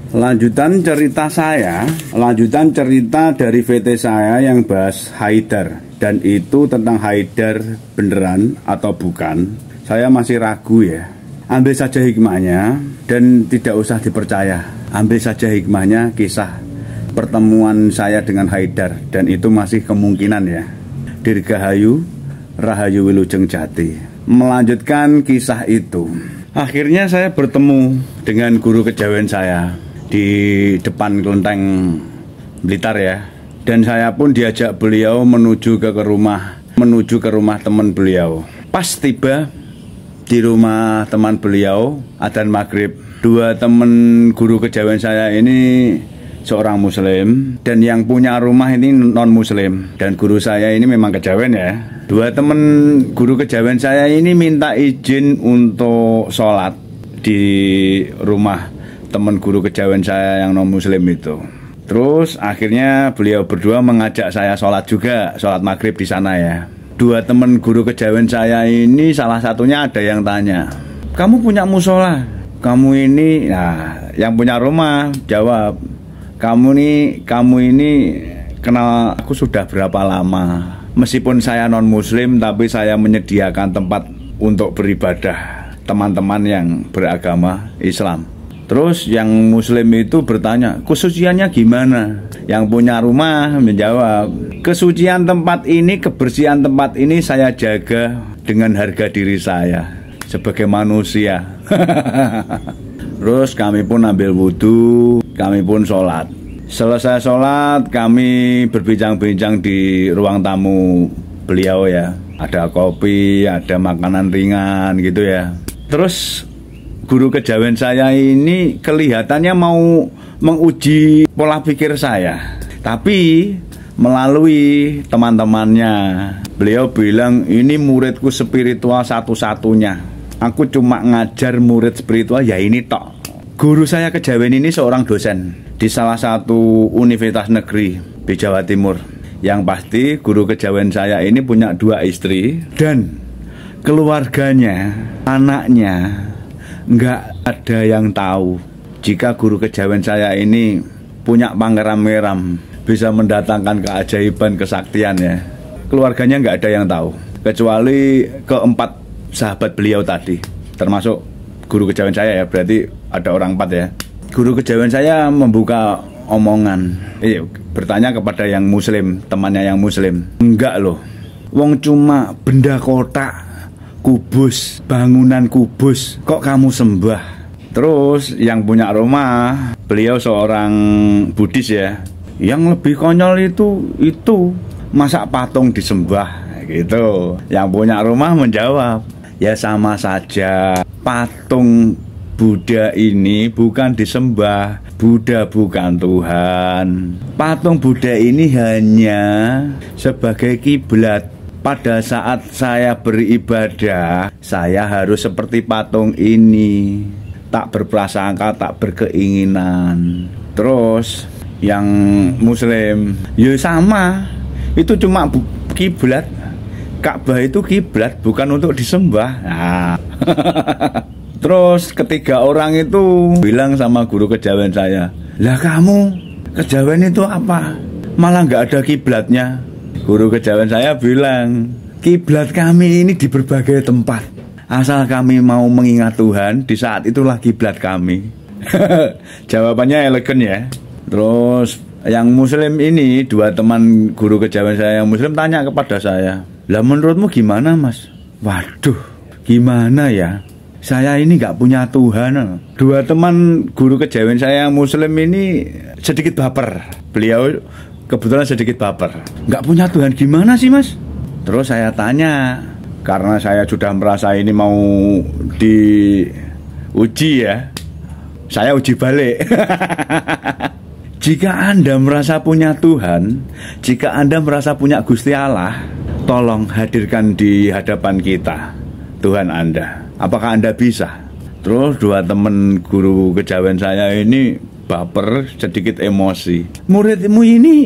Lanjutan cerita dari VT saya yang bahas Haidar. Dan itu tentang Haidar beneran atau bukan, saya masih ragu ya. Ambil saja hikmahnya dan tidak usah dipercaya. Ambil saja hikmahnya kisah pertemuan saya dengan Haidar. Dan itu masih kemungkinan ya. Dirgahayu Rahayu Wilujeng Jati. Melanjutkan kisah itu, akhirnya saya bertemu dengan guru kejawen saya di depan kelenteng Blitar ya. Dan saya pun diajak beliau menuju ke rumah teman beliau. Pas tiba di rumah teman beliau, adzan maghrib. Dua teman guru kejawen saya ini seorang muslim, dan yang punya rumah ini non muslim. Dan guru saya ini memang kejawen ya. Dua teman guru kejawen saya ini minta izin untuk sholat di rumah teman guru kejawen saya yang non muslim itu. Terus akhirnya beliau berdua mengajak saya sholat juga, sholat maghrib di sana ya. Dua teman guru kejawen saya ini salah satunya ada yang tanya, kamu punya musola? Kamu ini, nah yang punya rumah jawab, kamu ini kenal aku sudah berapa lama? Meskipun saya non muslim tapi saya menyediakan tempat untuk beribadah teman-teman yang beragama Islam. Terus yang muslim itu bertanya, kesuciannya gimana? Yang punya rumah menjawab, kesucian tempat ini, kebersihan tempat ini saya jaga dengan harga diri saya sebagai manusia. Terus kami pun ambil wudhu, kami pun sholat. Selesai sholat, kami berbincang-bincang di ruang tamu beliau ya. Ada kopi, ada makanan ringan gitu ya. Terus guru kejawen saya ini kelihatannya mau menguji pola pikir saya. Tapi melalui teman-temannya, beliau bilang ini muridku spiritual satu-satunya. Aku cuma ngajar murid spiritual ya ini tok. Guru saya kejawen ini seorang dosen di salah satu universitas negeri di Jawa Timur. Yang pasti guru kejawen saya ini punya dua istri dan keluarganya, anaknya nggak ada yang tahu jika guru kejawen saya ini punya pangeram-pangeram, bisa mendatangkan keajaiban, kesaktian ya. Keluarganya nggak ada yang tahu kecuali keempat sahabat beliau tadi, termasuk guru kejawen saya ya, berarti ada orang empat ya. Guru kejawen saya membuka omongan, bertanya kepada yang muslim, temannya yang muslim, enggak loh, wong cuma benda kotak, kubus, bangunan kubus, kok kamu sembah? Terus yang punya rumah, beliau seorang Buddhis ya. Yang lebih konyol itu masa patung disembah gitu. Yang punya rumah menjawab, ya sama saja, patung Buddha ini bukan disembah, Buddha bukan Tuhan. Patung Buddha ini hanya sebagai kiblat. Pada saat saya beribadah, saya harus seperti patung ini, tak berprasangka, tak berkeinginan. Terus yang muslim, ya sama, itu cuma kiblat. Ka'bah itu kiblat, bukan untuk disembah. Nah. Terus ketiga orang itu bilang sama guru kejawen saya, lah kamu kejawen itu apa? Malah nggak ada kiblatnya. Guru kejawen saya bilang, kiblat kami ini di berbagai tempat. Asal kami mau mengingat Tuhan, di saat itulah kiblat kami. Jawabannya elegan ya. Terus yang muslim ini, dua teman guru kejawen saya yang muslim tanya kepada saya, lah menurutmu gimana mas? Waduh, gimana ya? Saya ini gak punya Tuhan. Dua teman guru kejawen saya yang muslim ini sedikit baper. Beliau kebetulan sedikit baper. Gak punya Tuhan gimana sih mas? Terus saya tanya, karena saya sudah merasa ini mau diuji ya, saya uji balik. Jika Anda merasa punya Tuhan, jika Anda merasa punya Gusti Allah, tolong hadirkan di hadapan kita Tuhan Anda. Apakah Anda bisa? Terus dua teman guru kejawen saya ini baper, sedikit emosi. Muridmu ini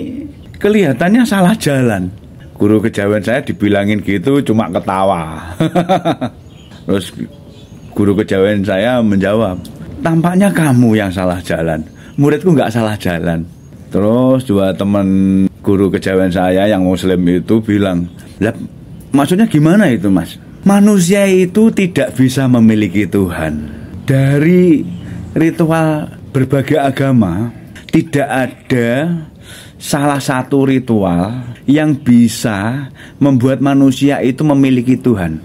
kelihatannya salah jalan. Guru kejawen saya dibilangin gitu cuma ketawa. Terus guru kejawen saya menjawab, tampaknya kamu yang salah jalan. muridku nggak salah jalan. Terus dua teman guru kejawen saya yang muslim itu bilang, "Lah, maksudnya gimana itu, Mas? Manusia itu tidak bisa memiliki Tuhan." Dari ritual berbagai agama, tidak ada salah satu ritual yang bisa membuat manusia itu memiliki Tuhan.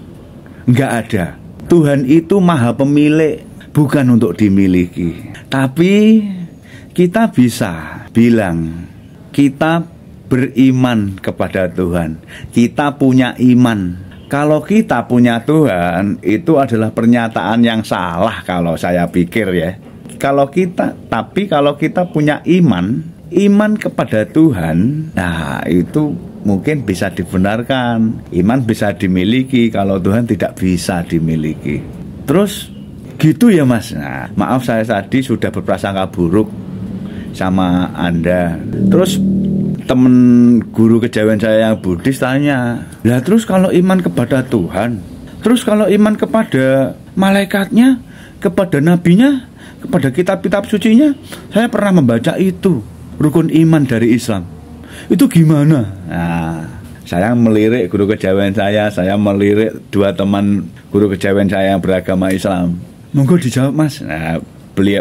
Nggak ada. Tuhan itu maha pemilik, bukan untuk dimiliki. Tapi kita bisa bilang, kita beriman kepada Tuhan. Kita punya iman. Kalau kita punya Tuhan, itu adalah pernyataan yang salah kalau saya pikir ya. Tapi kalau kita punya iman kepada Tuhan, nah itu mungkin bisa dibenarkan. Iman bisa dimiliki kalau Tuhan tidak bisa dimiliki. Terus gitu ya Mas. Nah, maaf saya tadi sudah berprasangka buruk sama Anda. Terus temen guru kejawen saya yang Buddhis tanya, "Lah terus kalau iman kepada Tuhan, terus kalau iman kepada malaikatnya, kepada nabinya, kepada kitab-kitab sucinya, saya pernah membaca itu, rukun iman dari Islam. Itu gimana?" Nah, saya melirik guru kejawen saya melirik dua teman guru kejawen saya yang beragama Islam. "Monggo dijawab Mas." Nah,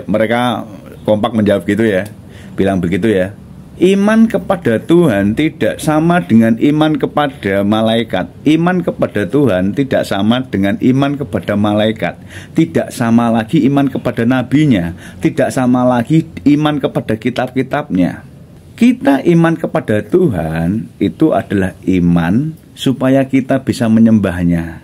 mereka kompak menjawab gitu ya, bilang begitu ya. Iman kepada Tuhan tidak sama dengan iman kepada malaikat. Iman kepada Tuhan tidak sama dengan iman kepada malaikat. Tidak sama lagi iman kepada nabinya. Tidak sama lagi iman kepada kitab-kitabnya. Kita iman kepada Tuhan itu adalah iman supaya kita bisa menyembahnya.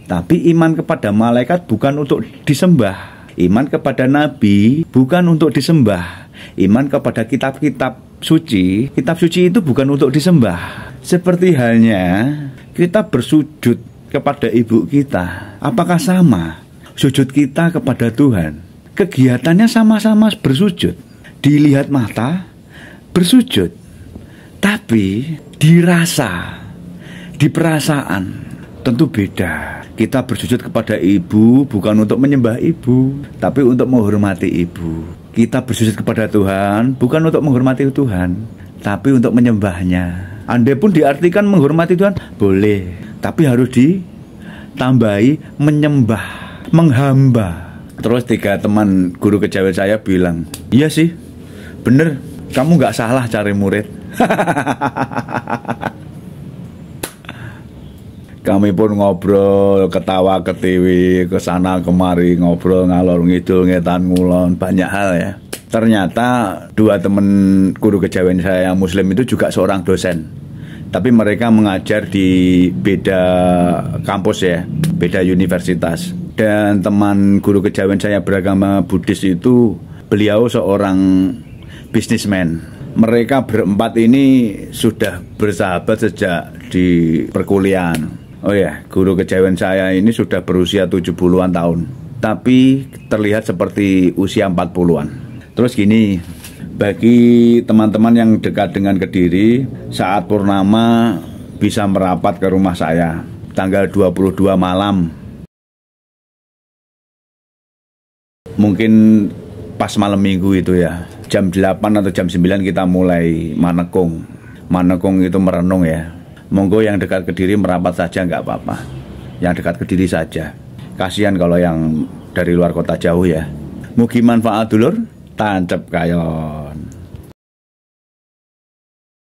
Tapi iman kepada malaikat bukan untuk disembah. Iman kepada nabi bukan untuk disembah. Iman kepada kitab-kitab suci itu bukan untuk disembah. Seperti halnya kita bersujud kepada ibu kita. Apakah sama sujud kita kepada Tuhan? Kegiatannya sama-sama bersujud. Dilihat mata, bersujud. Tapi dirasa, di perasaan, tentu beda. Kita bersujud kepada ibu bukan untuk menyembah ibu, tapi untuk menghormati ibu. Kita bersujud kepada Tuhan bukan untuk menghormati Tuhan, tapi untuk menyembahnya. Andai pun diartikan menghormati Tuhan, boleh, tapi harus ditambahi menyembah, menghamba. Terus tiga teman guru kejawen saya bilang, "Iya sih, bener, kamu gak salah cari murid." Kami pun ngobrol, ketawa ketiwi, kesana kemari, ngobrol ngalor ngidul, ngetan ngulon, banyak hal ya. Ternyata dua teman guru kejawen saya yang muslim itu juga seorang dosen. Tapi mereka mengajar di beda kampus ya, beda universitas. Dan teman guru kejawen saya beragama Buddhis itu, beliau seorang bisnismen. Mereka berempat ini sudah bersahabat sejak di perkuliahan. Oh ya, guru kejawen saya ini sudah berusia 70-an tahun, tapi terlihat seperti usia 40-an. Terus gini, bagi teman-teman yang dekat dengan Kediri, saat purnama bisa merapat ke rumah saya tanggal 22 malam. Mungkin pas malam minggu itu ya, jam 8 atau jam 9 kita mulai manekung. Manekung itu merenung ya. Monggo yang dekat Kediri merapat saja nggak apa-apa. Yang dekat Kediri saja. Kasihan kalau yang dari luar kota jauh ya. Mugi manfaat dulur, tancep kayon.